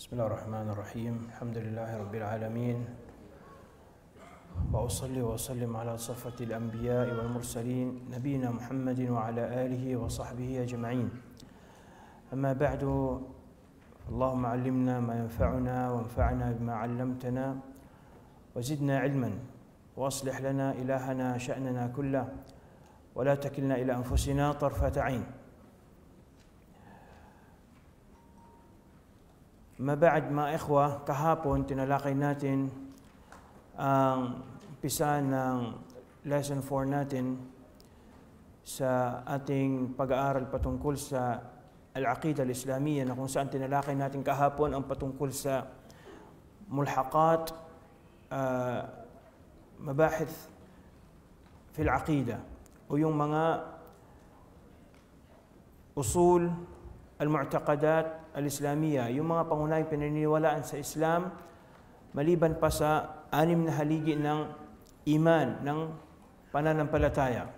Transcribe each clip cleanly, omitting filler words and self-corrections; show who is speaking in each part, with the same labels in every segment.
Speaker 1: بسم الله الرحمن الرحيم. الحمد لله رب العالمين، وأصلي وأسلم على صفة الأنبياء والمرسلين نبينا محمد وعلى آله وصحبه أجمعين. أما بعد، اللهم علمنا ما ينفعنا وانفعنا بما علمتنا وزدنا علما، وأصلح لنا إلهنا شأننا كله ولا تكلنا إلى أنفسنا طرفة عين. Maba'ad mga ikhwa, kahapon tinalakay natin ang umpisa ng lesson 4 natin sa ating pag-aaral patungkol sa al-aqida al-islamiyya, na kung saan tinalakay natin kahapon ang patungkol sa mulhaqat, mabahith fil aqida, o yung mga usul al-mu'taqadat al-islamiyya, yung mga pangunahing pinaniniwalaan sa Islam maliban pa sa 6 na haligi ng iman, ng pananampalataya.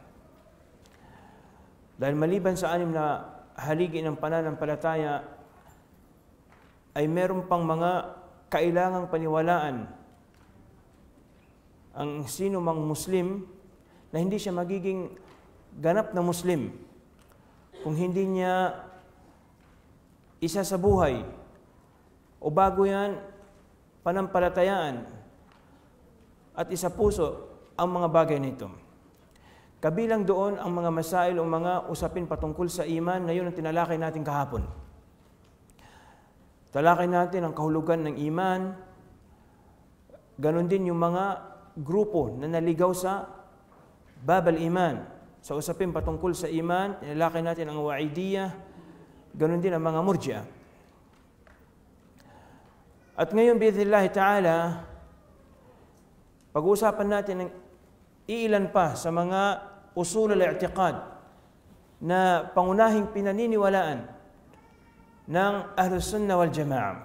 Speaker 1: Dahil maliban sa 6 na haligi ng pananampalataya ay meron pang mga kailangang paniwalaan ang sino mang Muslim, na hindi siya magiging ganap na Muslim kung hindi niya isa sa buhay o bago yan panampalatayaan at isa puso ang mga bagay nito. Kabilang doon ang mga masail o mga usapin patungkol sa iman, na yun ang tinalakay natin kahapon. Talakay natin ang kahulugan ng iman, ganon din yung mga grupo na naligaw sa babal iman. Sa usapin patungkol sa iman, tinalakay natin ang wa'idiyah, ganon din ang mga murji'ah. At ngayon, bi'idhnillahi ta'ala, pag-uusapan natin ng iilan pa sa mga usul al-i'tiqad na pangunahing pinaniniwalaan ng Ahlus Sunnah wal Jama'ah.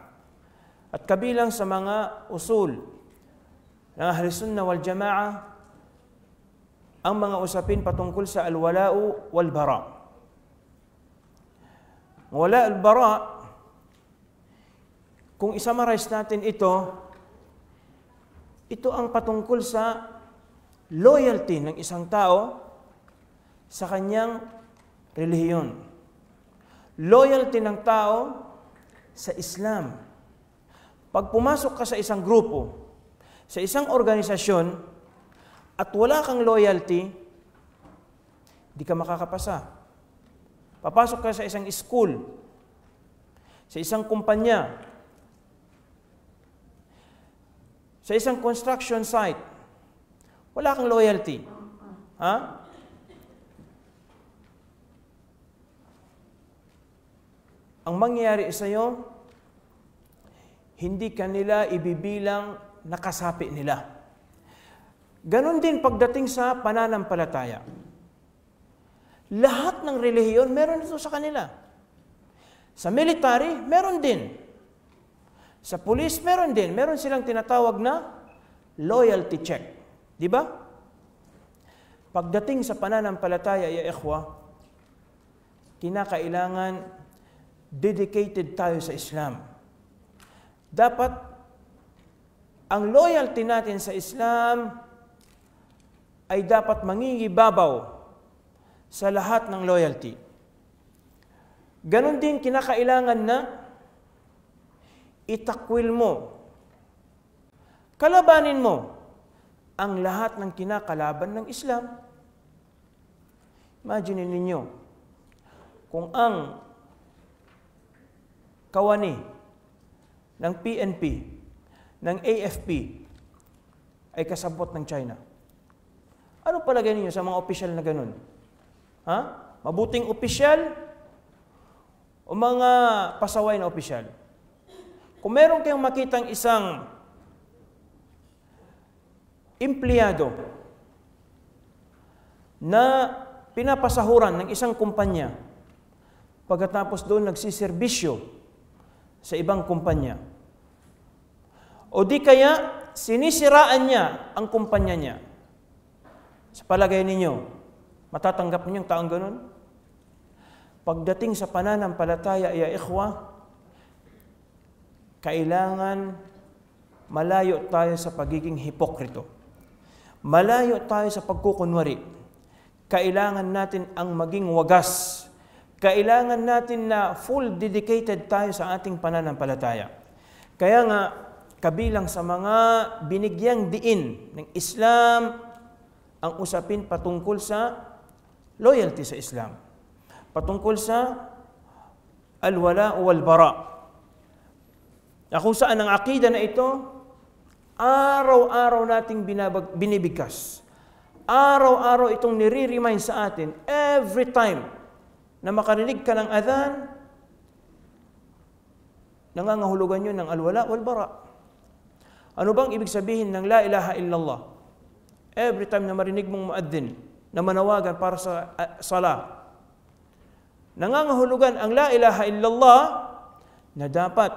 Speaker 1: At kabilang sa mga usul ng Ahlus Sunnah wal Jama'ah ang mga usapin patungkol sa al-wala'u wal bara'. Wala al-bara', kung isummarize natin ito ang patungkol sa loyalty ng isang tao sa kanyang relihiyon. Loyalty ng tao sa Islam. Pag pumasok ka sa isang grupo, sa isang organisasyon, at wala kang loyalty, di ka makakapasa. Papasok ka sa isang school, sa isang kumpanya, sa isang construction site, wala kang loyalty. Ha? Ang mangyayari sa iyo, hindi ka nila ibibilang nakasapi nila. Ganon din pagdating sa pananampalataya. Lahat ng relihiyon, meron ito sa kanila. Sa military, meron din. Sa police, meron din. Meron silang tinatawag na loyalty check. Di ba? Pagdating sa pananampalataya, ya ikhwa, kinakailangan dedicated tayo sa Islam. Dapat ang loyalty natin sa Islam ay dapat mangingibabaw sa lahat ng loyalty. Ganon din kinakailangan na itakwil mo, kalabanin mo ang lahat ng kinakalaban ng Islam. Imagine ninyo, kung ang kawani ng PNP, ng AFP ay kasabot ng China. Ano palagay ninyo sa mga opisyal na ganon? Ha? Mabuting opisyal o mga pasaway na opisyal? Kung meron kayong makitang isang empleyado na pinapasahuran ng isang kumpanya, pagkatapos doon nagsiservisyo sa ibang kumpanya, o di kaya sinisiraan niya ang kumpanya niya, sa palagay ninyo, matatanggap niyo yung taong ganun? Pagdating sa pananampalataya, ya ikhwa, kailangan malayo tayo sa pagiging hipokrito. Malayo tayo sa pagkukunwari. Kailangan natin ang maging wagas. Kailangan natin na full dedicated tayo sa ating pananampalataya. Kaya nga, kabilang sa mga binigyang diin ng Islam, ang usapin patungkol sa loyalty sa Islam. Patungkol sa al-wala wal bara. Na kung saan ang akida na ito, araw-araw nating binibigkas. Araw-araw itong nire-remind sa atin, every time na makarinig ka ng adhan, nangangahulugan yun ng al-wala wal bara. Ano bang ibig sabihin ng la ilaha illallah? Every time na marinig mong muaddin na manawagan para sa salah, nangangahulugan ang la ilaha illallah na dapat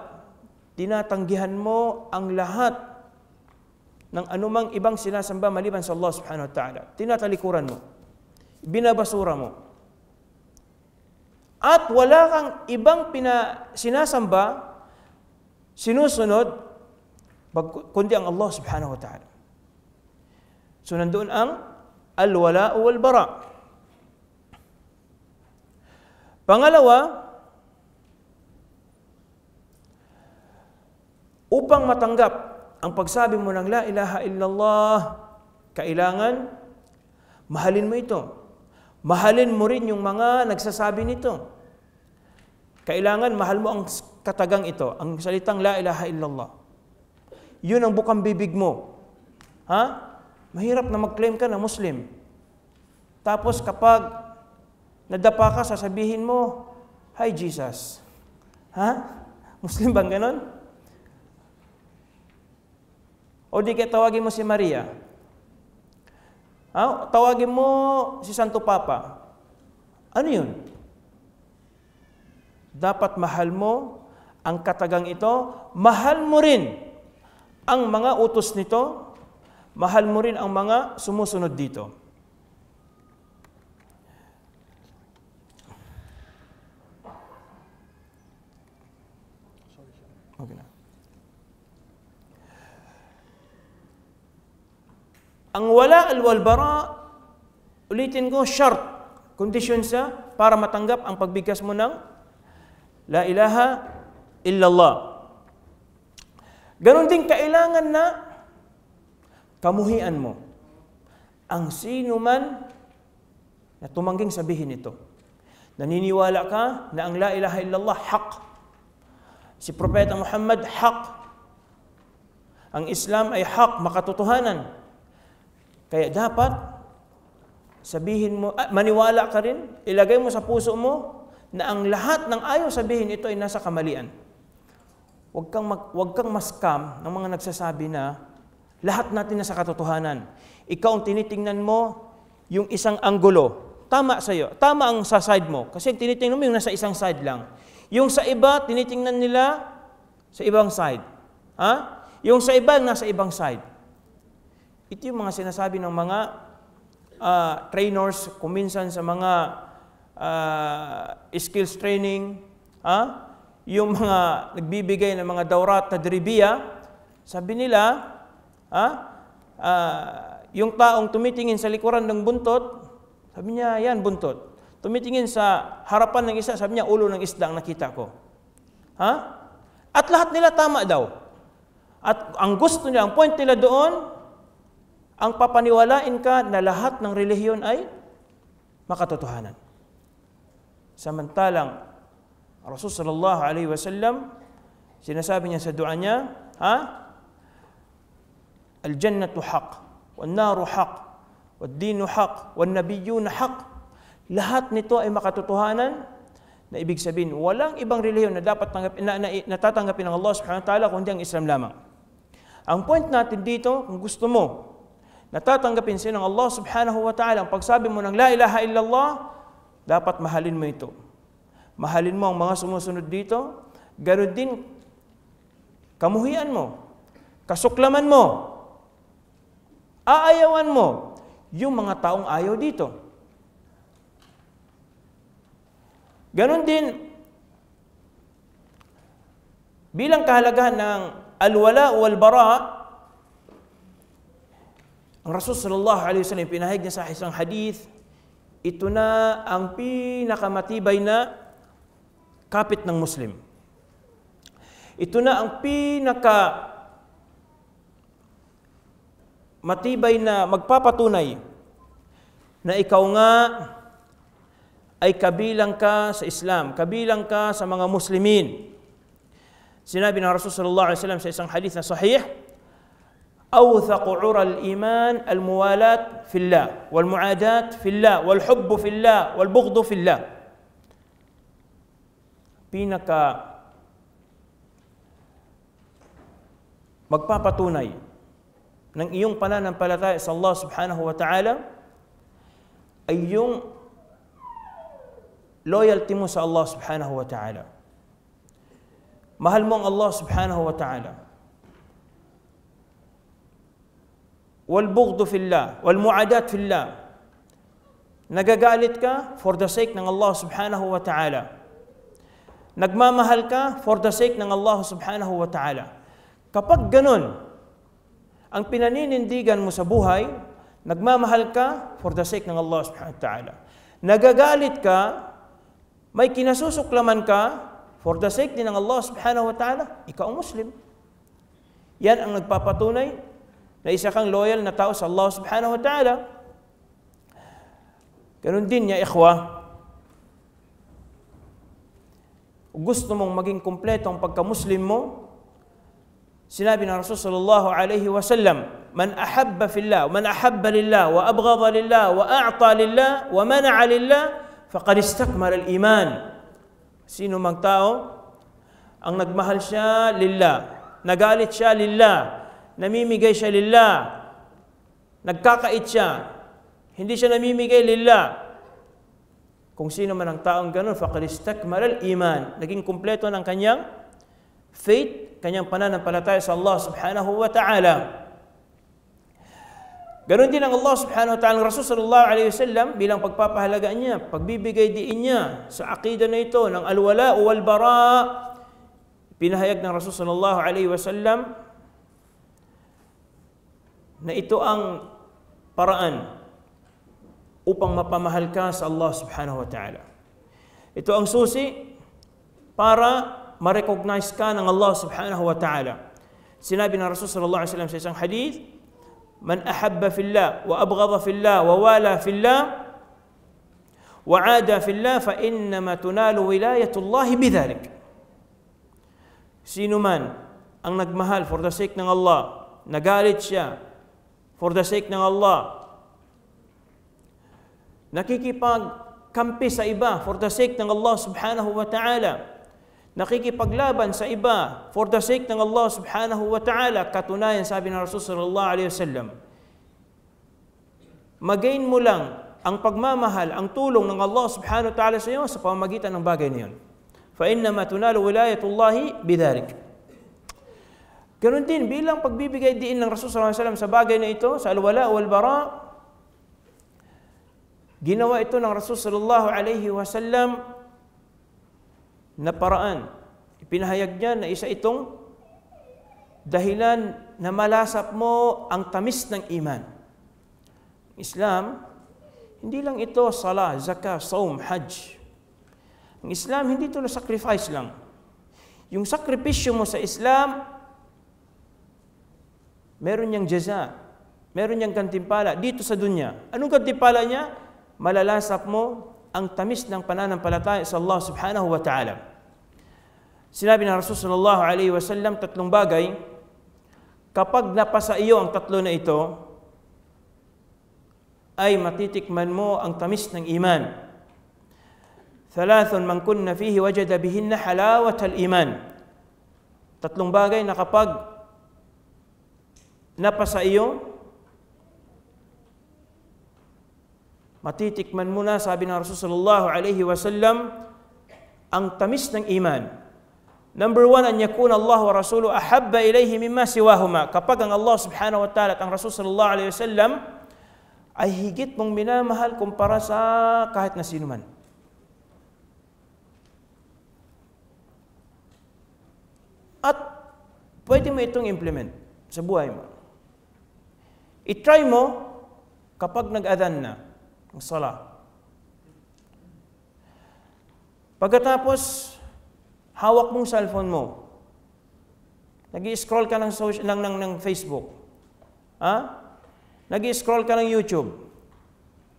Speaker 1: tinatanggihan mo ang lahat ng anumang ibang sinasamba maliban sa Allah subhanahu wa ta'ala. Tinatalikuran mo. Binabasura mo. At wala kang ibang sinasamba, sinusunod, kundi ang Allah subhanahu wa ta'ala. So nandoon ang al-wala wal bara. Pangalawa, upang matanggap ang pagsabi mo ng la ilaha illallah, kailangan mahalin mo ito. Mahalin mo rin yung mga nagsasabi nito. Kailangan mahal mo ang katagang ito, ang salitang la ilaha illallah. Yun ang bukang bibig mo. Ha? Mahirap na mag-claim ka na Muslim. Tapos kapag nadapa ka, sasabihin mo, "Hi Jesus." Ha? Muslim bang ganon? O di kaya tawagin mo si Maria. Ha? Tawagin mo si Santo Papa. Ano yun? Dapat mahal mo ang katagang ito. Mahal mo rin ang mga utos nito. Mahal mo rin ang mga sumusunod dito. Okay na. Ang wala wal bara, ulitin ko, shart, condition siya para matanggap ang pagbigkas mo ng la ilaha illallah. Ganon din kailangan na kamuhian mo ang sino man na tumangging sabihin ito. Naniniwala ka na ang la ilaha illallah haq. Si Propeta Muhammad haq. Ang Islam ay haq, makatotohanan. Kaya dapat sabihin mo, maniwala ka rin, ilagay mo sa puso mo na ang lahat ng ayaw sabihin ito ay nasa kamalian. Huwag kang ma-scam ng mga nagsasabi na lahat natin nasa katotohanan. Ikaw ang tinitingnan mo yung isang anggulo. Tama sa'yo. Tama ang sa side mo. Kasi tinitingnan mo yung nasa isang side lang. Yung sa iba, tinitingnan nila sa ibang side. Ha? Yung sa iba, nasa ibang side. Ito yung mga sinasabi ng mga trainers, kuminsan sa mga skills training, yung mga nagbibigay ng mga dawrat tadribiya, sabi nila, yung taong tumitingin sa likuran ng buntot, sabi niya, yan, buntot. Tumitingin sa harapan ng isa, sabi niya, ulo ng isda ang nakita ko. At lahat nila tama daw. At ang gusto nila, ang point nila doon, ang papaniwalain ka na lahat ng relihiyon ay makatotohanan. Samantalang, Rasul sallallahu alaihi wasallam, sinasabi niya sa dua niya, Al-jannatu haq, wan-naru haq, wad-dinu haq, wan-nabiyyuna haq. Lahat nito ay makatotohanan na ibig sabihin, walang ibang relihiyon na dapat natatanggapin ng Allah subhanahu wa ta'ala kundi ang Islam lamang. Ang point natin dito, kung gusto mo, natatanggapin siya ng Allah subhanahu wa ta'ala, ang pagsabi mo ng la ilaha illallah, dapat mahalin mo ito. Mahalin mo ang mga sumusunod dito, ganoon din, kamuhian mo, kasuklaman mo, aayawan mo, yung mga taong ayaw dito. Ganon din, Bilang kahalagahan ng al-wala wal bara, ang Rasul sallallahu alaihi wasallam pinahayag niya sa isang hadith, ito na ang pinakamatibay na kapit ng Muslim. Ito na ang pinaka matibay na magpapatunay na ikaw nga ay kabilang ka sa Islam, kabilang ka sa mga Muslimin. Sinabi ng Rasul sallallahu alaihi wasallam sa isang hadith na sahih, awthaqu 'ura al-iman al-muwalat fillah wal mu'adat fillah wal hubb fillah wal bughd fillah. Pinaka magpapatunay ng iyong pananampalataya sa Allah subhanahu wa ta'ala ay yung loyalty mo sa Allah subhanahu wa ta'ala. Mahal mo ang Allah subhanahu wa ta'ala. Wal bughd fillah, wal mu'adat fillah. Nagagalit ka for the sake ng Allah subhanahu wa ta'ala. Nagmamahal ka for the sake ng Allah subhanahu wa ta'ala. Kapag ganun, ang pinaninindigan mo sa buhay, nagmamahal ka for the sake ng Allah subhanahu wa ta'ala. Nagagalit ka, may kinasusuklaman ka, for the sake din ng Allah subhanahu wa ta'ala, ikaw ang Muslim. Yan ang nagpapatunay na isa kang loyal na tao sa Allah subhanahu wa ta'ala. Ganun din ya ikhwa, gusto mong maging kumpleto ang pagka-Muslim mo, sinabi ng Rasul sallallahu alaihi wasallam, man ahabba fillah, man ahabba lillah, wa abghadha lillah, wa a'ta lillah, wa mana'a lillah, faqad istakmala al-iman. Sino mang tao ang nagmahal siya lillah, nagalit siya lillah, namimigay siya lillah, nagkakait siya, hindi siya namimigay lillah. Kung sino man ang taong ganun, faqad istakmala al-iman, naging kumpleto ng kanyang faith, kanyang pananampalataya sa Allah subhanahu wa ta'ala. Ganon din ang Allah subhanahu wa ta'ala, Rasul sallallahu alaihi wasallam, bilang pagpapahalaga niya, pagbibigay diin niya sa aqida na ito ng al-wala wal bara. Pinahayag ng Rasul sallallahu alaihi wasallam na ito ang paraan upang mapamahal ka sa Allah subhanahu wa ta'ala. Ito ang susi para ma-recognize ka ng Allah subhanahu wa ta'ala. Sinabi ng Rasul sallallahu alaihi wasallam sa isang hadith, man ahabba fillah wa abghadha fillah wa wala fillah wa 'ada fillah fa innama tunalu wilayatullah bidhalik. Sino man ang nagmahal for the sake ng Allah, nagalit siya for the sake ng Allah, nakikipagkampi sa iba for the sake ng Allah subhanahu wa ta'ala, nakikipaglaban sa iba for the sake ng Allah subhanahu wa ta'ala, katunayan sabi ng Rasul sallallahu alaihi wasallam, magain mo lang ang pagmamahal, ang tulong ng Allah subhanahu wa ta'ala sa iyo sa pamamagitan ng bagay na yun. Fa innama tunalu wilayatullahi bidhalik. Ganun din, bilang pagbibigay diin ng Rasul sallallahu alaihi wasallam sa bagay na ito, sa al-wala wal bara, ginawa ito ng Rasul sallallahu alaihi wasallam na paraan. Ipinahayag niya na isa itong dahilan na malasap mo ang tamis ng iman. Islam, hindi lang ito salah, zakah, saum, hajj. Ang Islam, hindi ito na sacrifice lang. Yung sakripisyo mo sa Islam, meron niyang jaza, meron niyang gantimpala dito sa dunya. Anong gantimpala niya? Malalasap mo ang tamis ng pananampalataya sa Allah subhanahu wa ta'ala. Sinabi ng Rasul sallallahu alaihi wasallam, tatlong bagay, kapag napasa iyo ang tatlo na ito, ay matitikman mo ang tamis ng iman. Thalathun man kunna fihi wajada bihinna halawatal iman. Tatlong bagay na kapag napasa iyo, matitikman mo na, sabi ng Rasul sallallahu alaihi wasallam, ang tamis ng iman. Number one, an yakuna Allah wa Rasuluhu ahabba ilayhi mimma siwahuma. Kapag ang Allah subhanahu wa ta'ala at ang Rasul sallallahu alaihi wasallam ay higit mong minamahal kumpara sa kahit na sino man. At pwede mo itong implement sa buhay mo. I-try mo kapag nag-adhan na ang sala. Pagkatapos, hawak mong cellphone mo. Nag-i-scroll ka ng Facebook. Nag-i-scroll ka ng YouTube.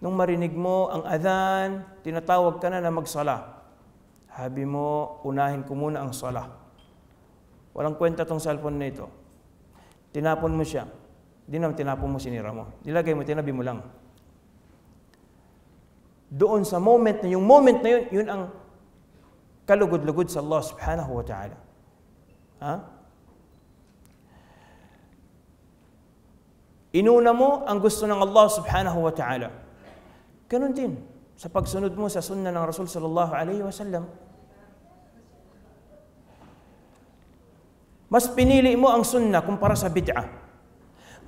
Speaker 1: Nung marinig mo ang adhan, tinatawag ka na magsala. Habi mo, unahin ko muna ang sala. Walang kwenta tong cellphone na ito. Tinapon mo siya. Di naman tinapon mo, sinira mo. Nilagay mo, tinabi mo lang. Doon sa moment na yun, yun ang kalugod-lugod sa Allah subhanahu wa ta'ala. Inuna mo ang gusto ng Allah subhanahu wa ta'ala. Ganun din sa pagsunod mo sa sunnah ng Rasul sallallahu alaihi wasallam. Mas pinili mo ang sunnah kumpara sa bid'ah.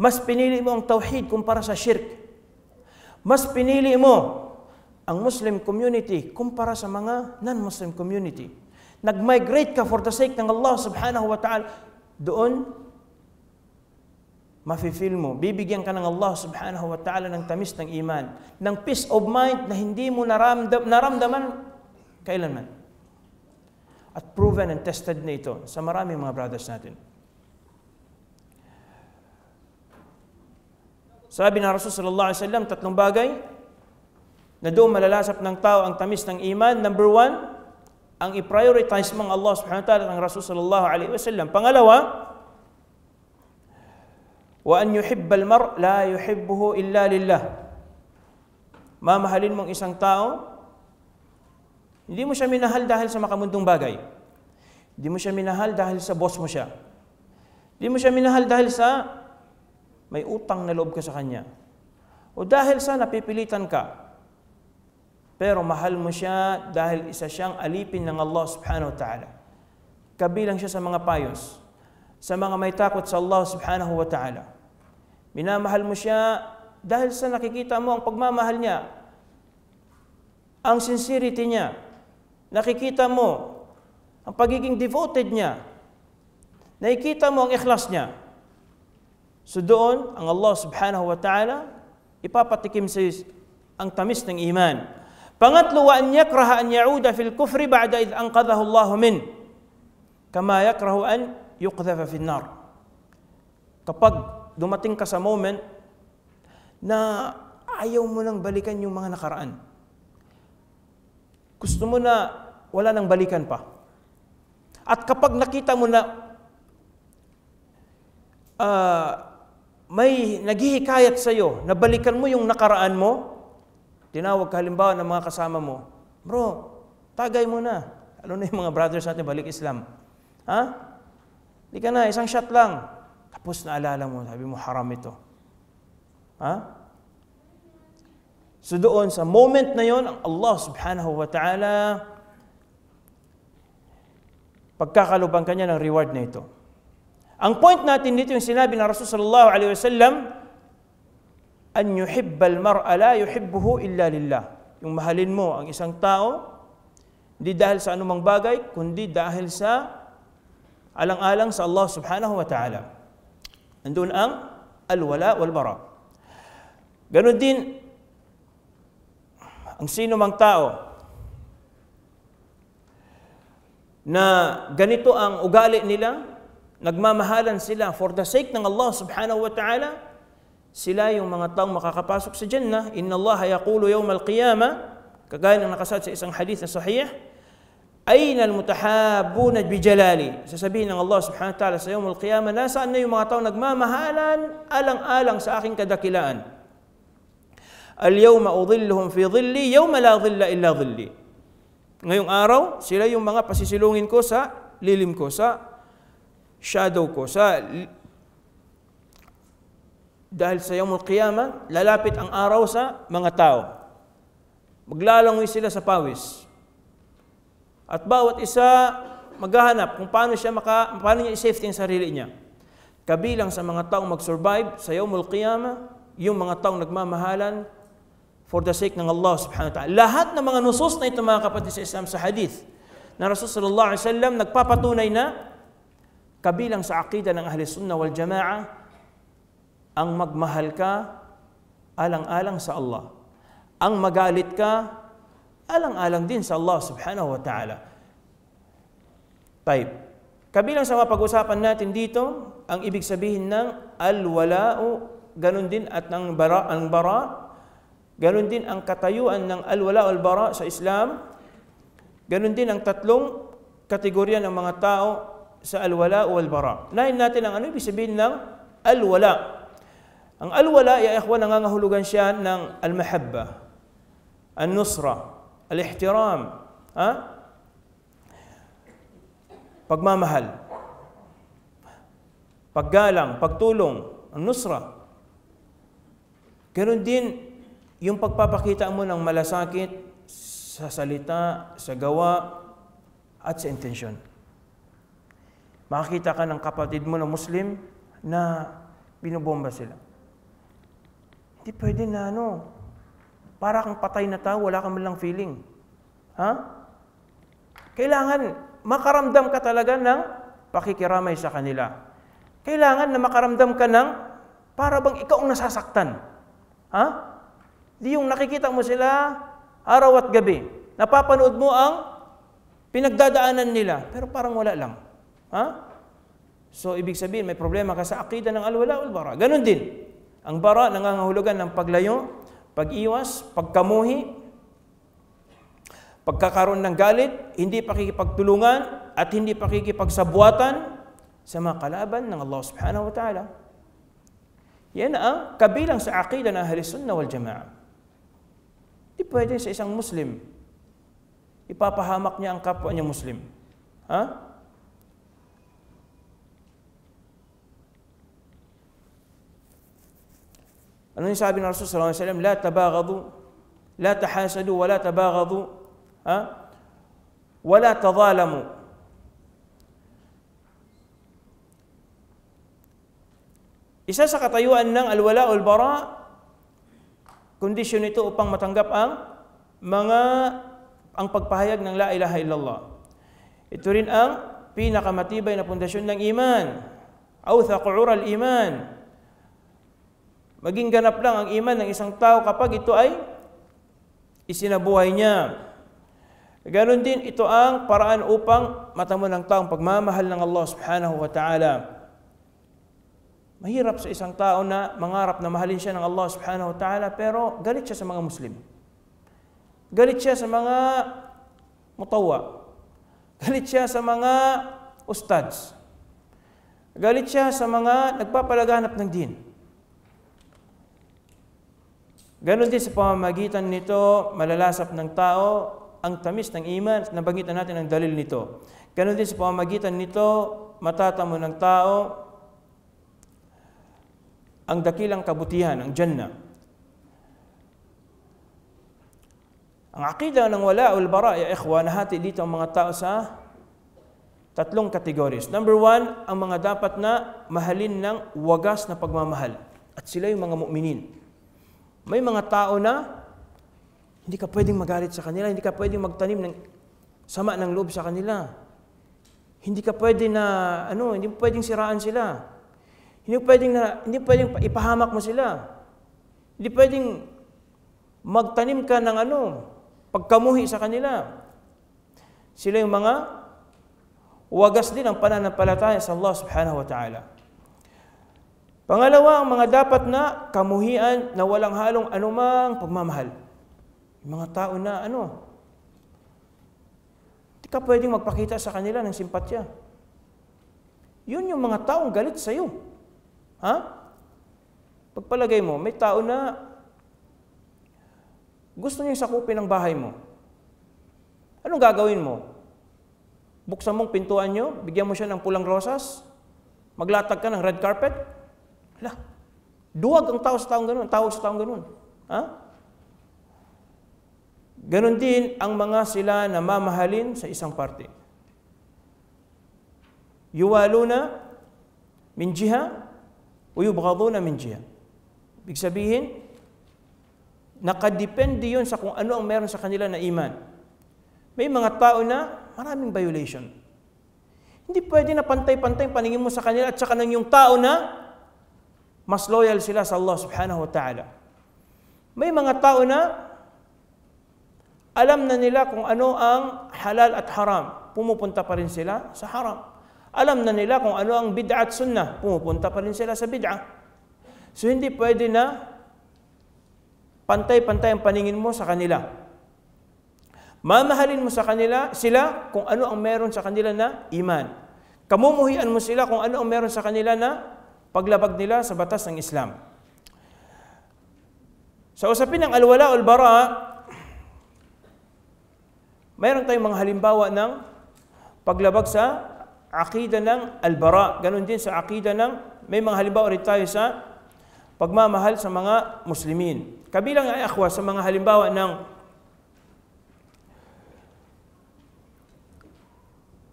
Speaker 1: Mas pinili mo ang tauhid kumpara sa shirk. Mas pinili mo ang Muslim community kumpara sa mga non-Muslim community. Nag-migrate ka for the sake ng Allah subhanahu wa ta'ala. Doon, mafe-feel mo, bibigyan ka ng Allah subhanahu wa ta'ala ng tamis ng iman, ng peace of mind na hindi mo naramdaman kailanman. At proven and tested na ito sa maraming mga brothers natin. Sabi ng Rasul sallallahu alaihi wasallam, 3 bagay na doon malalasap ng tao ang tamis ng iman. Number 1, ang i-prioritize mong Allah subhanahu wa ta'ala ng Rasul sallallahu alaihi wasallam. Pangalawa, wa an yuhibbal mar' la yuhibbuhu illa lillah. Mamahalin mong isang tao, hindi mo siya minahal dahil sa makamundong bagay. Hindi mo siya minahal dahil sa boss mo siya. Hindi mo siya minahal dahil sa may utang na loob ka sa kanya. O dahil sa napipilitan ka. Pero mahal mo siya dahil isa siyang alipin ng Allah subhanahu wa ta'ala. Kabilang siya sa mga payos, sa mga may takot sa Allah subhanahu wa ta'ala. Minamahal mo siya dahil sa nakikita mo ang pagmamahal niya, ang sincerity niya. Nakikita mo ang pagiging devoted niya. Nakikita mo ang ikhlas niya. So doon, ang Allah subhanahu wa ta'ala ipapatikim sa ang tamis ng iman. Pangatlo, wa an yakraha an ya'uda fil kufri ba'da idh anqadhahu Allah min, kama yakrahu an yuqdhafa fin nar. Kapag dumating ka sa moment na ayaw mo nang balikan yung mga nakaraan, gusto mo na wala nang balikan pa. At kapag nakita mo na may naghihikayat sa iyo na balikan mo yung nakaraan mo, tinawag ka halimbawa ng mga kasama mo, bro, tagay mo na. Ano na yung mga brothers natin balik Islam? Di ka na, isang shot lang. Tapos naalala mo, sabi mo, haram ito. So doon, sa moment na yon, ang Allah subhanahu wa ta'ala, pagkakalubang kanya ng reward na ito. Ang point natin dito, yung sinabi ng Rasul sallallahu alaihi wasallam, an yuhibbal mar'a la yuhibbuhu illa lillah. Yung mahalin mo ang isang tao, hindi dahil sa anumang bagay, kundi dahil sa alang-alang sa Allah subhanahu wa ta'ala. Andun ang al-wala wal-bara. Ganon din, ang sino mang tao na ganito ang ugali nila, nagmamahalan sila for the sake ng Allah subhanahu wa ta'ala, sila yung mga taong makakapasok sa Jannah. Inna Allah yaqulu yawm al-qiyamah, kagaya ng nakasad sa isang hadith na sahih, ayna al-mutahabbuna bijalali. Sasabihin ng Allah subhanahu wa ta'ala sa yawm al-qiyamah, nasaan na yung mga taong nagmamahalan alang-alang sa aking kadakilaan? Al-yawma udhilluhum fi dhilli yawma la dhilla illa dhilli. Ngayong araw, sila yung mga pasisilungin ko sa lilim ko, sa shadow ko, dahil sa yawmul qiyamah, lalapit ang araw sa mga tao. Maglalangoy sila sa pawis. At bawat isa maghahanap kung paano niya i-safety ang sarili niya. Kabilang sa mga taong mag-survive sa yawmul qiyamah, yung mga taong nagmamahalan for the sake ng Allah subhanahu wa ta'ala. Lahat ng mga nusus na ito, mga kapatid sa Islam, sa hadith na Rasul sallallahu alaihi wasallam, nagpapatunay na kabilang sa aqida ng Ahli Sunnah wal Jama'a ang magmahal ka alang-alang sa Allah. Ang magalit ka alang-alang din sa Allah subhanahu wa ta'ala. Taib. Kabilang sa mga pag-usapan natin dito, ang ibig sabihin ng al-wala'u, ganun din at ang bara, ganun din ang katayuan ng al-wala'u al-bara sa Islam, ganun din ang tatlong kategorya ng mga tao sa al-wala'u al-bara. Nahin natin ang ano ibig sabihin ng al-wala'. Ang al-wala', ya ikhwan, nangangahulugan siya ng al-mahabba, al-nusra, al-ihtiram, pagmamahal, paggalang, pagtulong, ang nusra. Ganun din yung pagpapakita mo ng malasakit sa salita, sa gawa, at sa intensyon. Makakita ka ng kapatid mo na Muslim na binobomba sila. Hindi pwede na para kang patay na tao, wala kang malang feeling. Kailangan makaramdam ka talaga ng pakikiramay sa kanila. Kailangan na makaramdam ka ng para bang ikaw ang nasasaktan. Di yung nakikita mo sila araw at gabi. Napapanood mo ang pinagdadaanan nila, pero parang wala lang. So, ibig sabihin, may problema ka sa aqida ng al-wala wal-bara. Ganon din. Ang bara, nangangahulugan ng paglayo, pag-iwas, pagkamuhi, pagkakaroon ng galit, hindi pakikipagtulungan, at hindi pakikipagsabuatan sa mga kalaban ng Allah subhanahu wa ta'ala. Yan ang kabilang sa aqida ng Ahli Sunnah wal Jama'a. Hindi pwede sa isang Muslim, ipapahamak niya ang kapwa niya Muslim. Ano yung sabi ng Rasul sallallahu alaihi wasallam? La tabaghadu, la tahasadu, wa la tabaghadu, wa la tadhalamu. Isa sa katayuan ng al-wala wal bara, kondisyon ito upang matanggap ang pagpahayag ng la ilaha illallah. Ito rin ang pinakamatibay na pundasyon ng iman. Awthaq ura al-iman. Maging ganap lang ang iman ng isang tao kapag ito ay isinabuhay niya. Ganon din, ito ang paraan upang matamo ng taong pagmamahal ng Allah subhanahu wa ta'ala. Mahirap sa isang tao na mangarap na mahalin siya ng Allah subhanahu wa ta'ala, pero galit siya sa mga Muslim. Galit siya sa mga mutawa. Galit siya sa mga ustads. Galit siya sa mga nagpapalaganap ng din. Ganon din sa pamamagitan nito, malalasap ng tao ang tamis ng iman at nabanggit natin ang dalil nito. Ganon din sa pamamagitan nito, matatamo ng tao ang dakilang kabutihan, ang Jannah. Ang aqida ng wala wal bara, ya ikhwan, nahati dito ang mga tao sa tatlong kategories. Number 1, ang mga dapat na mahalin ng wagas na pagmamahal. At sila yung mga mu'minin. May mga tao na hindi ka pwedeng magalit sa kanila, hindi ka pwedeng magtanim ng sama ng loob sa kanila. Hindi ka pwedeng hindi pwedeng siraan sila. Hindi pwedeng ipahamak mo sila. Hindi pwedeng magtanim ka ng pagkamuhi sa kanila. Sila yung mga wagas din ang pananampalataya sa Allah subhanahu wa ta'ala. Pangalawa, ang mga dapat na kamuhian na walang halong anumang pagmamahal. Yung mga tao na hindi ka pwedeng magpakita sa kanila ng simpatya. Yun yung mga taong galit sa iyo. Pagpalagay mo, may tao na gusto niyang sakupin ang bahay mo. Anong gagawin mo? Buksan mong pintuan niyo, bigyan mo siya ng pulang rosas, maglatag ka ng red carpet? Duwag ang tao sa taong ganun. Ganon din ang mga sila na mamahalin sa isang parte. Yuwaluna min jiha o yubghaduna min jiha. Ibig sabihin, nakadepende yun sa kung ano ang meron sa kanila na iman. May mga tao na maraming violation. Hindi pwede na pantay-pantay paningin mo sa kanila at saka ng yung tao na mas loyal sila sa Allah subhanahu wa ta'ala. May mga tao na alam na nila kung ano ang halal at haram. Pumupunta pa rin sila sa haram. Alam na nila kung ano ang bid'a at sunnah. Pumupunta pa rin sila sa bid'a. So hindi pwede na pantay-pantay ang paningin mo sa kanila. Mamahalin mo sa kanila sila kung ano ang meron sa kanila na iman. Kamumuhian mo sila kung ano ang meron sa kanila na paglabag nila sa batas ng Islam. Sa usapin ng al-wala o al-bara, mayroon tayong mga halimbawa ng paglabag sa aqida ng al-bara. Ganon din sa aqida ng, may mga halimbawa rin tayo sa pagmamahal sa mga Muslimin. Kabilang ay akhwa sa mga halimbawa ng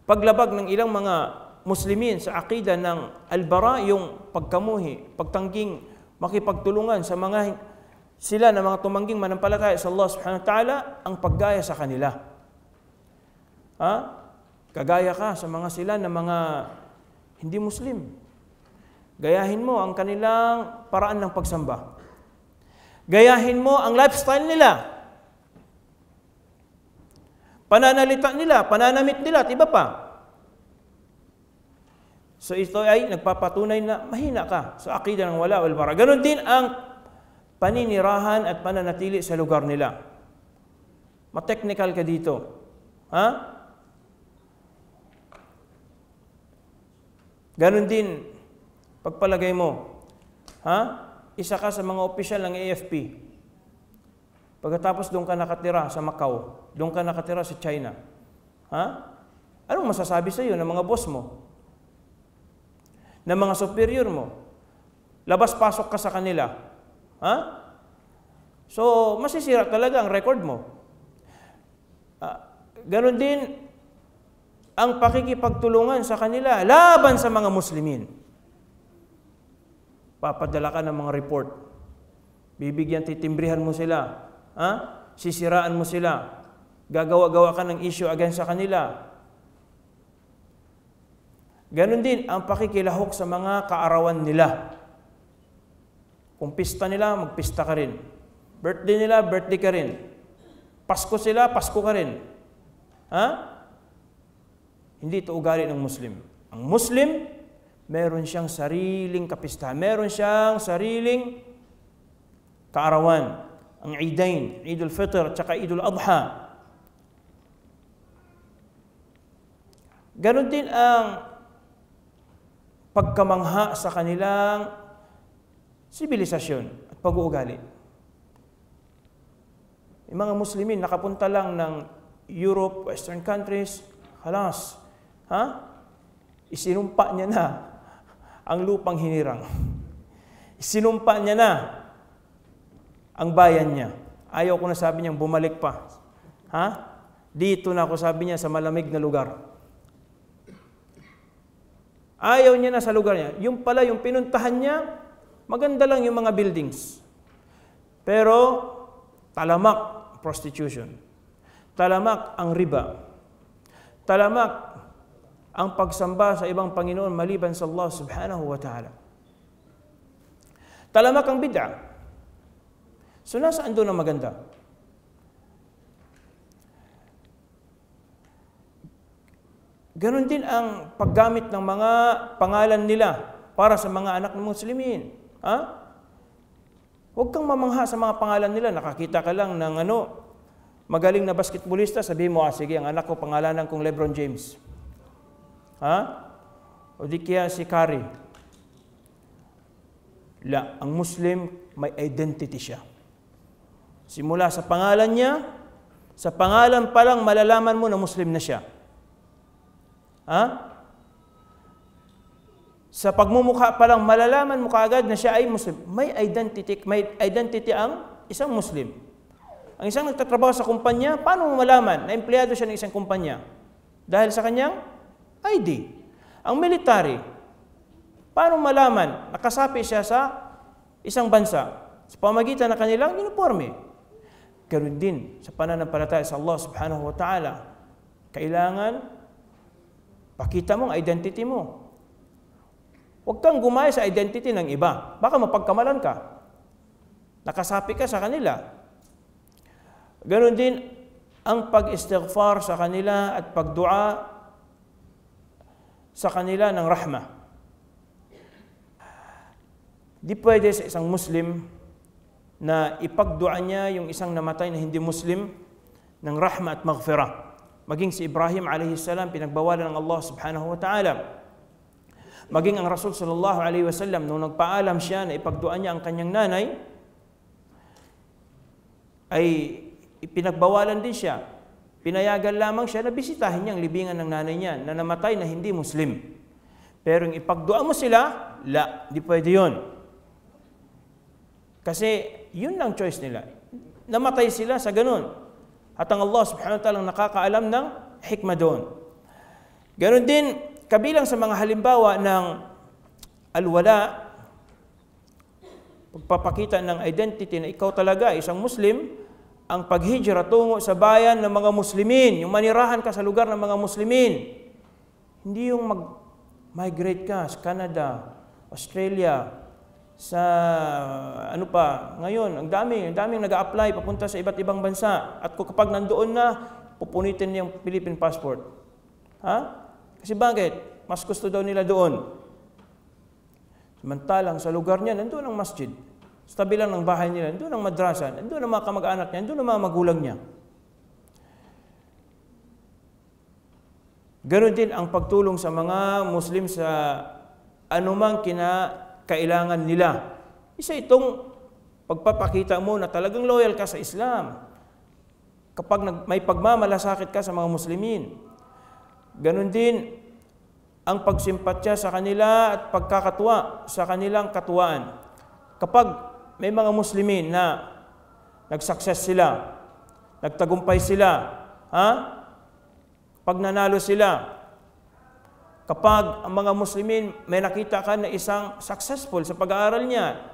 Speaker 1: paglabag ng ilang mga Muslimin sa aqida ng al-bara, yung pagkamuhi, pagtangging, makipagtulungan sa mga sila na mga tumangging manampalataya sa Allah subhanahu wa ta'ala, ang paggaya sa kanila. Kagaya ka sa mga sila na mga hindi Muslim. Gayahin mo ang kanilang paraan ng pagsamba. Gayahin mo ang lifestyle nila. Pananalita nila, pananamit nila at iba pa. So ito ay nagpapatunay na mahina ka sa aqida ng wala wal bara. Ganon din ang paninirahan at pananatili sa lugar nila. Ma-technical ka dito. Ganon din pagpalagay mo. Isa ka sa mga opisyal ng AFP. Pagkatapos doon ka nakatira sa Macau, doon ka nakatira sa China. Anong masasabi sa iyo ng mga boss mo? Ng mga superior mo? Labas-pasok ka sa kanila. So, masisira talaga ang record mo. Ganon din ang pakikipagtulungan sa kanila laban sa mga Muslimin. Papadala ka ng mga report. Bibigyan, titimbrihan mo sila. Sisiraan mo sila. Gagawa-gawa ka ng issue against sa kanila. Ganon din ang pakikilahok sa mga kaarawan nila. Kung pista nila, magpista ka rin. Birthday nila, birthday ka rin. Pasko sila, Pasko ka rin. Hindi ito ugali ng Muslim. Ang Muslim, meron siyang sariling kapistahan. Meron siyang sariling kaarawan. Ang Eidain, Eidul Fitr, at Eidul Adha. Ganon din ang pagkamangha sa kanilang sibilisasyon at pag-uugali. Yung mga Muslimin nakapunta lang ng Europe, Western countries, halas, isinumpa niya na ang lupang hinirang. Isinumpa niya na ang bayan niya. Ayaw ko na sabi niyang bumalik pa. Dito na ako, sabi niya, sa malamig na lugar. Ayaw niya na sa lugar niya. Yung pala, yung pinuntahan niya, maganda lang yung mga buildings. Pero, talamak prostitution. Talamak ang riba. Talamak ang pagsamba sa ibang Panginoon maliban sa Allah subhanahu wa ta'ala. Talamak ang bid'a. So, nasaan doon ang maganda? Ganon din ang paggamit ng mga pangalan nila para sa mga anak ng Muslimin. Huwag kang mamangha sa mga pangalan nila. Nakakita ka lang ng magaling na basketballista, sabihin mo, sige, ang anak ko pangalanan kong LeBron James. O di kaya si Curry. Ang Muslim may identity siya. Simula sa pangalan niya, sa pangalan pa lang malalaman mo na Muslim na siya. Sa pagmumukha pa lang malalaman mo kaagad na siya ay Muslim. May identity ang isang Muslim. Ang isang nagtatrabaho sa kumpanya, paano mo malaman na empleyado siya ng isang kumpanya? Dahil sa kanyang ID. Ang military, paano malaman nakasapi siya sa isang bansa sa pamagitan ng kanilang uniforme? Ganoon din sa pananampalataya sa Allah subhanahu wa ta'ala. Kailangan Pakita mo ang identity mo. Huwag kang gumaya sa identity ng iba. Baka mapagkamalan ka. Nakasapi ka sa kanila. Ganon din ang pag-istighfar sa kanila at pagdua sa kanila ng rahmah. Di pwede sa isang Muslim na ipagdua niya yung isang namatay na hindi Muslim ng rahmah at maghfirah. Maging si Ibrahim alayhi salam, pinagbawalan ng Allah subhanahu wa ta'ala. Maging ang Rasul sallallahu alayhi wa sallam, nung nagpaalam siya na ipagdua niya ang kanyang nanay, ay ipinagbawalan din siya. Pinayagan lamang siya na bisitahin niya ang libingan ng nanay niya na namatay na hindi Muslim. Pero yung ipagdua mo sila, di pwede yun. Kasi yun lang choice nila. Namatay sila sa ganun. At ang Allah subhanahu wa ta'ala nakakaalam ng hikmah doon. Ganon din, kabilang sa mga halimbawa ng alwala, pagpapakita ng identity na ikaw talaga isang Muslim, ang paghijra tungo sa bayan ng mga Muslimin, yung manirahan ka sa lugar ng mga Muslimin. Hindi yung mag-migrate ka sa Canada, Australia, sa ano pa, ngayon, ang daming nag-a-apply papunta sa iba't ibang bansa. At kapag nandoon na, pupunitin niya yung Philippine passport. Ha? Kasi bakit? Mas gusto daw nila doon. Samantalang sa lugar niya, nandoon ang masjid. Sa tabi lang ng bahay nila, nandoon ang madrasa, nandoon ang mga kamag-anak niya, nandoon ang mga magulang niya. Ganon din ang pagtulong sa mga Muslim sa anumang kailangan nila. Isa itong pagpapakita mo na talagang loyal ka sa Islam. Kapag may pagmamalasakit ka sa mga Muslimin. Ganon din ang pagsimpatya sa kanila at pagkakatuwa sa kanilang katuwaan. Kapag may mga Muslimin na nag-success sila, nagtagumpay sila, pag nanalo sila, kapag ang mga Muslimin may nakita ka na isang successful sa pag-aaral niya,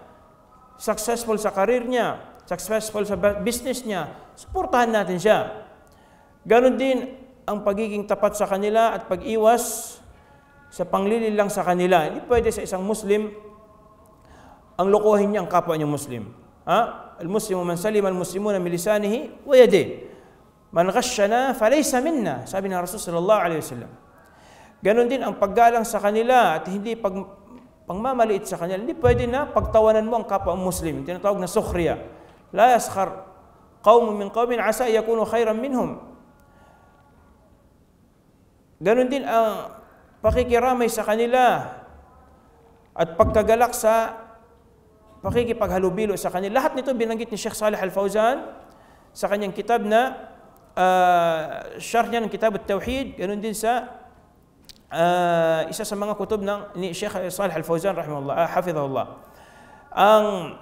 Speaker 1: successful sa karir niya, successful sa business niya, suportahan natin siya. Ganon din ang pagiging tapat sa kanila at pag-iwas sa panglililang sa kanila. Hindi pwede sa isang Muslim ang lokohin niya ang kapwa niyang Muslim. Al-Muslimu man salima al-Muslimuna min lisanihi wa yadihi. Man ghashana falaysa minna, sabi ng Rasul sallallahu alaihi wasallam. Ganon din ang paggalang sa kanila at hindi pangmamaliit sa kanila. Hindi pwede na pagtawanan mo ang kapwa Muslim. Tinatawag na sukhriya. La yaskhar qawmun min qawmin asa yakunu khayran minhum. Ganon din ang pakikiramay sa kanila at pagkagalak sa pakikipaghalubilo sa kanila. Lahat nito binanggit ni Sheikh Salih Al-Fawzan sa kanyang kitab na syarh niya ng Kitab At-Tawhid. Ganon din sa isa sa mga kutub ni Sheikh Salih Al-Fawzan rahimahullah, hafizahullah. Ang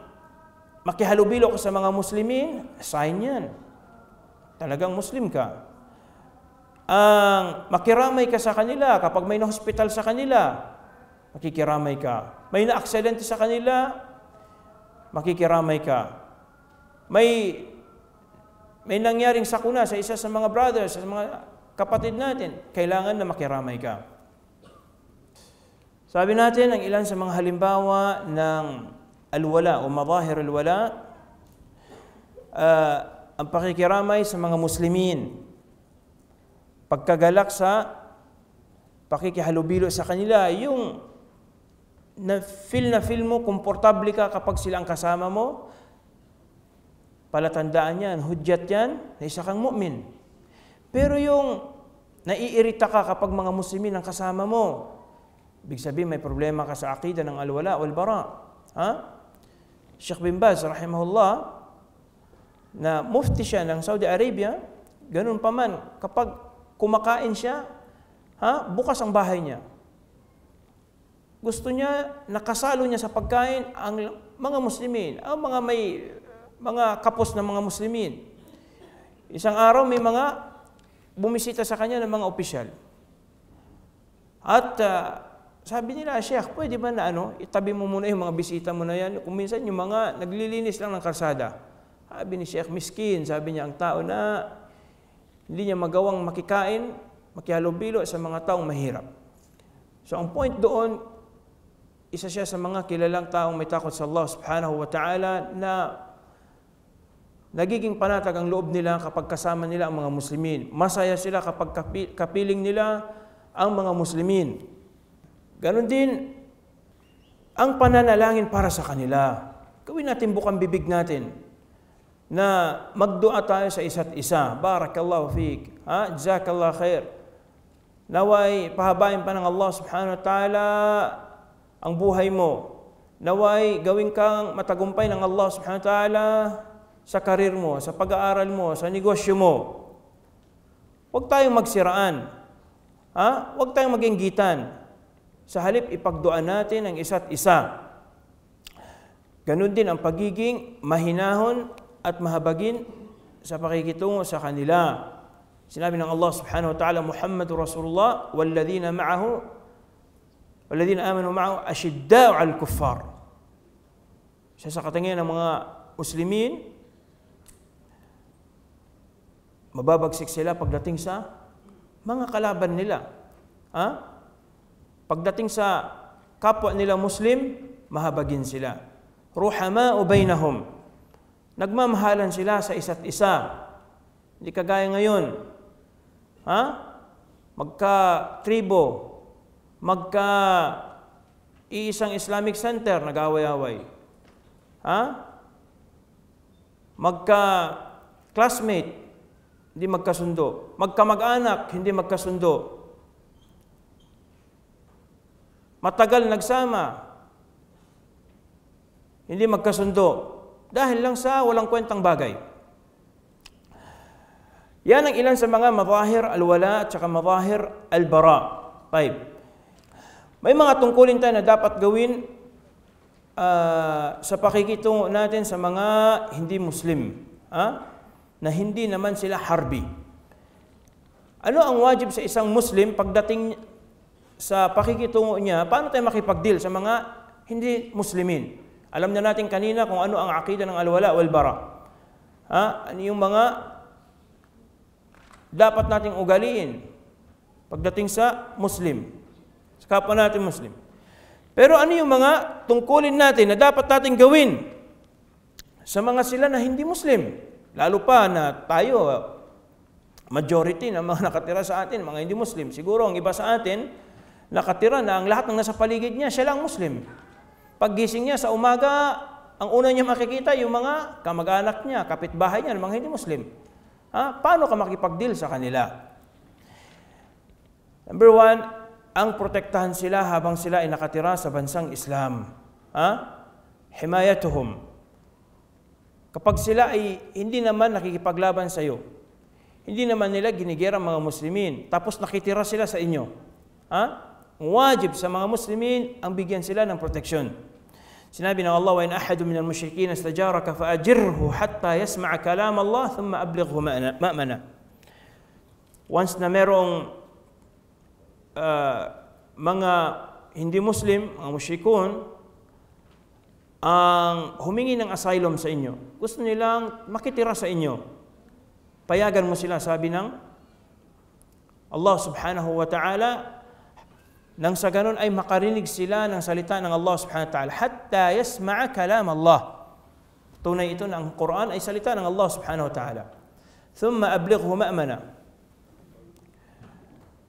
Speaker 1: makihalubilo ko sa mga Muslimin, sign yan. Talagang Muslim ka. Ang makiramay ka sa kanila, kapag may na-hospital sa kanila, makikiramay ka. May na-aksidente sa kanila, makikiramay ka. May nangyaring sakuna sa isa sa mga brothers, sa mga kapatid natin, kailangan na makiramay ka. Sabi natin, ang ilan sa mga halimbawa ng alwala o madahir alwala, ang pakikiramay sa mga Muslimin, pagkagalak sa pakikihalubilo sa kanila, yung na feel mo, komportable ka kapag sila ang kasama mo, palatandaan yan, hudyat yan, na isa kang mu'min. Pero yung naiirita ka kapag mga Muslimin ang kasama mo, ibig sabihin may problema ka sa aqida ng al-wala wal bara. Sheikh bin Baz rahimahullah, na mufti siya ng Saudi Arabia, ganun pa man, kapag kumakain siya, bukas ang bahay niya. Gusto niya, nakasalo niya sa pagkain ang mga Muslimin, ang mga kapos ng mga Muslimin. Isang araw may mga bumisita sa kanya ng mga opisyal. At sabi nila, Sheikh, pwede ba na itabi mo muna yung mga bisita mo na yan? Kung minsan yung mga naglilinis lang ng kalsada. Sabi ni Sheikh, miskin, sabi niya, ang tao na hindi niya magawang makikain, makihalubilo sa mga taong mahirap. So ang point doon, isa siya sa mga kilalang taong may takot sa Allah subhanahu wa ta'ala na nagiging panatag ang loob nila kapag kasama nila ang mga Muslimin. Masaya sila kapag kapiling nila ang mga Muslimin. Ganon din ang pananalangin para sa kanila. Gawin natin bukang bibig natin na magdua tayo sa isa't isa. Barakallahu fiik. Jazakallah khair. Naway pahabain pa ng Allah subhanahu wa ta'ala ang buhay mo. Naway gawin kang matagumpay ng Allah subhanahu wa ta'ala sa karir mo, sa pag-aaral mo, sa negosyo mo. Huwag tayong magsiraan. Huwag tayong maginggitan. Sa halip, ipagduan natin ang isa't isa. Ganun din ang pagiging mahinahon at mahabagin sa pakikitungo sa kanila. Sinabi ng Allah subhanahu wa ta'ala, Muhammadur Rasulullah, walladhina amanu ma'ahu ashidda'u 'alal kuffar. Siya sa katingin ng mga Muslimin, mababagsik sila pagdating sa mga kalaban nila. Pagdating sa kapwa nila Muslim, mahabagin sila. Ruhama'u bainahum. Nagmamahalan sila sa isa't isa. Hindi kagaya ngayon. Magka-tribo, magka-iisang Islamic Center, nag-away-away. Magka-classmate, hindi magkasundo. Magkamag-anak, hindi magkasundo. Matagal nagsama, hindi magkasundo. Dahil lang sa walang kwentang bagay. Yan ang ilan sa mga mazahir al-wala at saka mazahir al-bara. May mga tungkulin tayo na dapat gawin sa pakikitungo natin sa mga hindi Muslim. Na hindi naman sila harbi. Ano ang wajib sa isang Muslim pagdating sa pakikitungo niya? Paano tayo makipag-deal sa mga hindi Muslimin? Alam na natin kanina kung ano ang akida ng al-wala wal-bara. Ano yung mga dapat nating ugaliin pagdating sa Muslim, sa kapwa natin Muslim. Pero ano yung mga tungkulin natin na dapat nating gawin sa mga sila na hindi Muslim? Lalo pa na tayo, majority ng mga nakatira sa atin, mga hindi Muslim. Siguro ang iba sa atin, nakatira na ang lahat ng nasa paligid niya, siya lang Muslim. Paggising niya sa umaga, ang una niya makikita yung mga kamag-anak niya, kapitbahay niya, mga hindi Muslim. Paano ka makipag-deal sa kanila? Number one, ang protektahan sila habang sila ay nakatira sa bansang Islam. Himayatuhum. Kapag sila ay hindi naman nakikipaglaban sa iyo, hindi naman nila ginigera ang mga Muslimin, tapos nakitira sila sa inyo. Wajib sa mga Muslimin ang bigyan sila ng proteksyon. Sinabi ng Allah, وَإِنْ أَحَدٌ مِنَ الْمُشْرِكِينَ اسْتَجَارَكَ فَأَجِرْهُ حَتَّى يَسْمَعَ كَلَامَ اللَّهِ ثُمَّ أَبْلِغْهُ مَأْمَنَهُ. Once na merong mga hindi Muslim, mga mushrikun, ang humingi ng asylum sa inyo, gusto nilang makitira sa inyo, payagan mo sila, sabi ng Allah subhanahu wa ta'ala, nang sa ganun ay makarinig sila ng salita ng Allah subhanahu wa ta'ala, hatta yasma'a kalam Allah. Tunay ito na ang Quran ay salita ng Allah subhanahu wa ta'ala. Thumma ablighu ma'mana.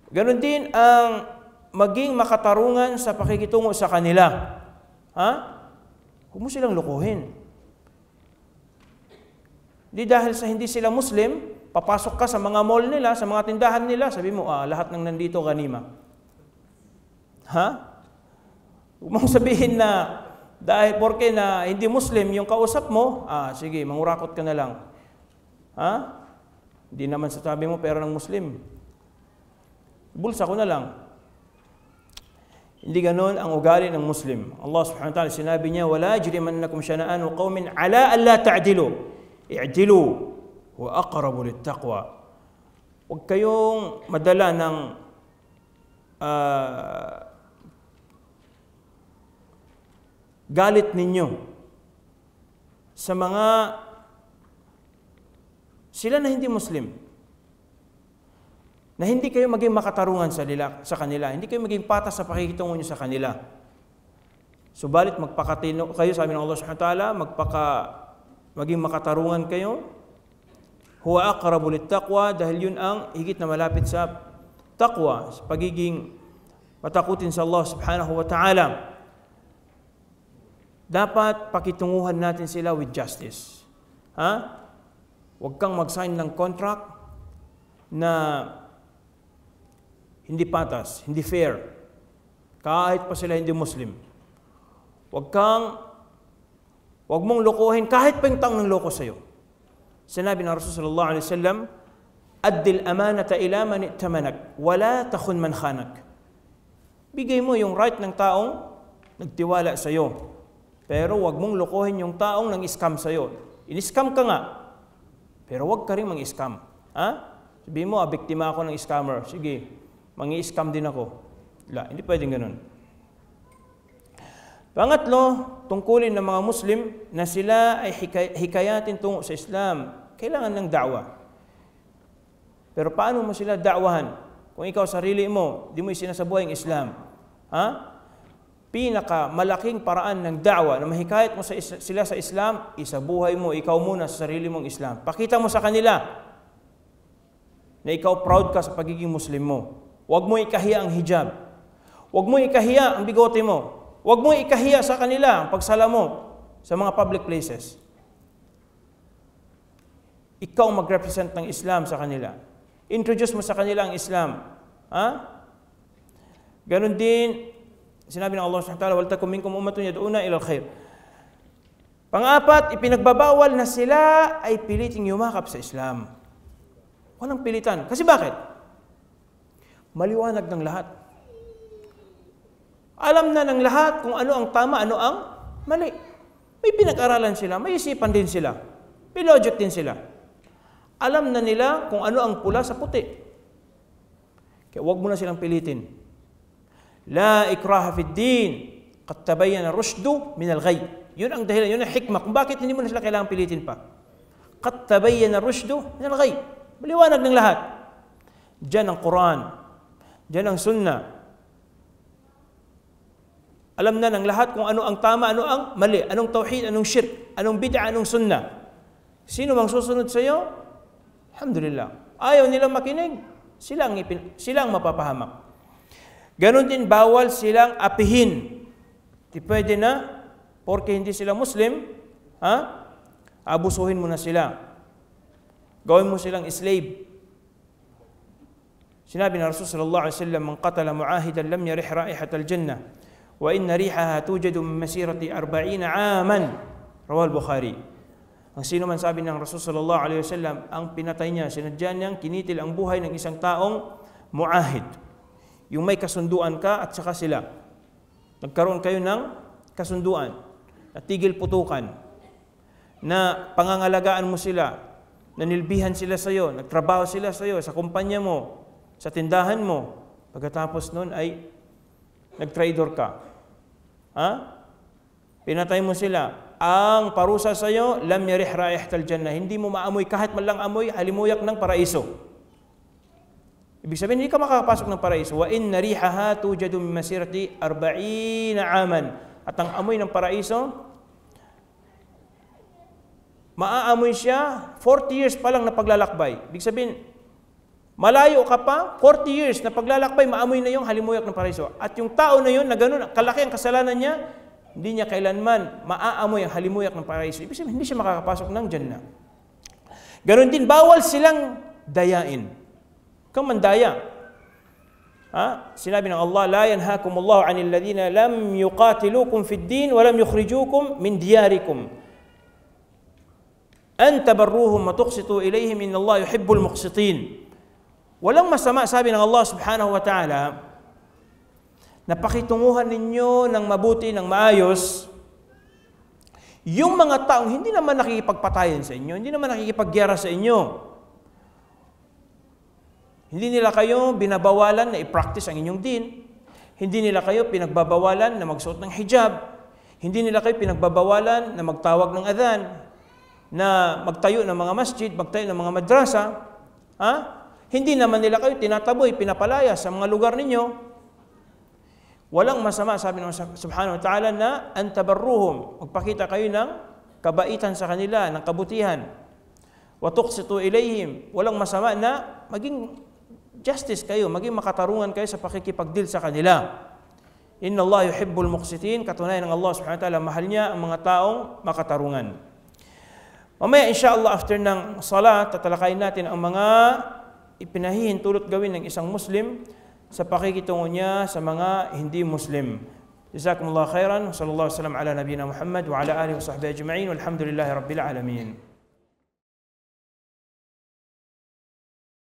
Speaker 1: Ganun din ang maging makatarungan sa pakikitungo sa kanila. Huwag mo silang lukuhin. Di dahil sa hindi sila Muslim, papasok ka sa mga mall nila, sa mga tindahan nila, sabi mo, lahat ng nandito ganima. Huwag mong sabihin na dahil porke na hindi Muslim yung kausap mo, sige, mangurakot ka na lang. Hindi naman sasabi mo pera ng Muslim. Bulsa ko na lang. Hindi ganoon ang ugali ng Muslim. Allah subhanahu wa ta'ala sinabi niya, وَلَا يَجْرِمَنَّكُمْ شَنَآنُ قَوْمٍ عَلَىٰ أَلَّا تَعْدِلُوا اعْدِلُوا وَأَقْرَبُ لِلتَّقْوَى. Huwag kayong madala ng galit ninyo sa mga sila na hindi Muslim, na hindi kayo maging makatarungan sa kanila, hindi kayo maging patas sa pakikitungo nyo sa kanila. Subalit magpakatino kayo, sabi ng Allah subhanahu wa ta'ala, maging makatarungan kayo. Huwa aqrabu littaqwa, dahil yun ang higit na malapit sa taqwa, sa pagiging matakutin sa Allah subhanahu wa ta'ala. Dapat pakitunguhan natin sila with justice. Huwag kang mag-sign ng contract na hindi patas, hindi fair, kahit pa sila hindi Muslim. Huwag mong lokohin kahit pa yung taong ng loko sa'yo. Sinabi ng Rasul sallallahu alaihi wasallam, "Addil amanata ila man i'tamanak, wala takhun man khanak." Bigay mo yung right ng taong nagtiwala sa'yo. Pero huwag mong lokohin yung taong nang-scam sa'yo. In-scam ka nga, pero huwag ka rin mang-scam. Sabihin mo, biktima ako ng scammer. Sige, mangi-scam din ako. Hindi pwedeng ganun. Pangatlo, tungkulin ng mga Muslim na sila ay hikayatin tungo sa Islam. Kailangan ng da'wa. Pero paano mo sila da'wahan? Kung ikaw sarili mo, di mo isinasabuhay ang Islam. Pinakamalaking paraan ng da'wa na mahikayat mo sila sa Islam, isabuhay mo, ikaw muna sa sarili mong Islam. Pakita mo sa kanila na ikaw proud ka sa pagiging Muslim mo. Huwag mo ikahiya ang hijab. Huwag mo ikahiya ang bigote mo. Huwag mo ikahiya sa kanila ang pagsala mo sa mga public places. Ikaw mag-represent ng Islam sa kanila. Introduce mo sa kanila ang Islam. Ganon din, sinabi ng Allah subhanahu wa ta'ala, "Wal takum minkum ummatun yad'una ila al-khair." Pang-apat, ipinagbabawal na sila ay piliting yumakap sa Islam. Walang pilitan. Kasi bakit? Maliwanag ng lahat. Alam na ng lahat kung ano ang tama, ano ang mali. May pinag-aralan sila, may isipan din sila, may logic din sila. Alam na nila kung ano ang pula sa puti. Kaya huwag mo na silang pilitin. La ikraha fid din, qad tabayyana rushdu min al-ghay. Yun ang dahilan, yun ang hikmah kung bakit hindi mo na sila kailangang pilitin pa. Qad tabayyana rushdu min al-ghay. Maliwanag ng lahat. Diyan ang Quran, diyan ang Sunnah. Alam na ng lahat kung ano ang tama, ano ang mali, anong tauhid, anong shirk, anong bid'a, anong sunnah. Sino mang susunod sa iyo? Alhamdulillah. Ayaw nilang makinig, sila ang mapapahamak. Ganon din, bawal silang apihin. Di pwede na, porque hindi sila Muslim, abusuhin mo na sila. Gawin mo silang slave. Sinabi ng Rasul sallallahu alaihi wasallam, "Man qatala mu'ahidan lam yarih raihatal jannah, wa inna rihaha tujadu min masirati 40 aman." Rawal Bukhari. Ang sino man, sabi ng Rasul sallallahu alaihi wasallam, ang pinatay niya, sinadya niyang kinitil ang buhay ng isang taong mu'ahid. Yung may kasunduan ka at saka sila. Nagkaroon kayo ng kasunduan, natigil putukan, na pangangalagaan mo sila, nanilbihan sila sa iyo, nagtrabaho sila sa iyo, sa kumpanya mo, sa tindahan mo. Pagkatapos nun ay nag-trader ka. Pinatay mo sila. Ang parusa sa iyo, lam yarih raihatal jannah. Hindi mo maamoy kahit man lang amoy halimuyak ng paraiso. Ibig sabihin, hindi ka makakapasok ng paraiso. Wa inna rihaha tujadu min masirati 40 aman. At ang amoy ng paraiso, maaamoy siya 40 years pa lang na paglalakbay. Ibig sabihin, malayo ka pa, 40 years na paglalakbay, maamoy na yung halimuyak ng paraiso. At yung tao na yun, na ganun, kalaki ang kasalanan niya, hindi niya kailanman maaamoy ang halimuyak ng paraiso. Ibig sabihin, hindi siya makakapasok ng Jannah. Ganon din, bawal silang dayain. Kang mandaya. Sinabi ng Allah, "La yanhakumullahu 'anil ladina lam yuqatilukum fid din wa lam yukhrijukum min diyarikum an tabarruhum wa tuqsitu ilayhim innallaha yuhibbul muqsitin." Walang masama, sabi ng Allah subhanahu wa ta'ala, na pakitunguhan ninyo ng mabuti, ng maayos, yung mga taong hindi naman nakikipagpatayan sa inyo, hindi naman nakikipagyara sa inyo. Hindi nila kayo binabawalan na i-practice ang inyong din. Hindi nila kayo pinagbabawalan na magsuot ng hijab. Hindi nila kayo pinagbabawalan na magtawag ng adhan, na magtayo ng mga masjid, magtayo ng mga madrasa. Hindi naman nila kayo tinataboy, pinapalaya sa mga lugar ninyo. Walang masama, sabi ng subhanahu wa ta'ala, na antabarruhum, magpakita kayo ng kabaitan sa kanila, ng kabutihan. Wa tuqsitu ilayhim, walang masama na maging justice kayo, maging makatarungan kayo sa pakikipagdeal sa kanila. Inna Allah yuhibbul muqsitin, katunayan ng Allah subhanahu wa ta'ala, mahal niya ang mga taong makatarungan. Mamaya insyaAllah after ng salat, tatalakayin natin ang mga ipinahihintulot gawin ng isang Muslim sa pakikitungo niya sa mga hindi Muslim. Jazakumullah khairan, sallallahu alaihi wasallam ala nabiyina Muhammad wa ala alihi wa sahbihi ajma'in, walhamdulillahi rabbil alamin.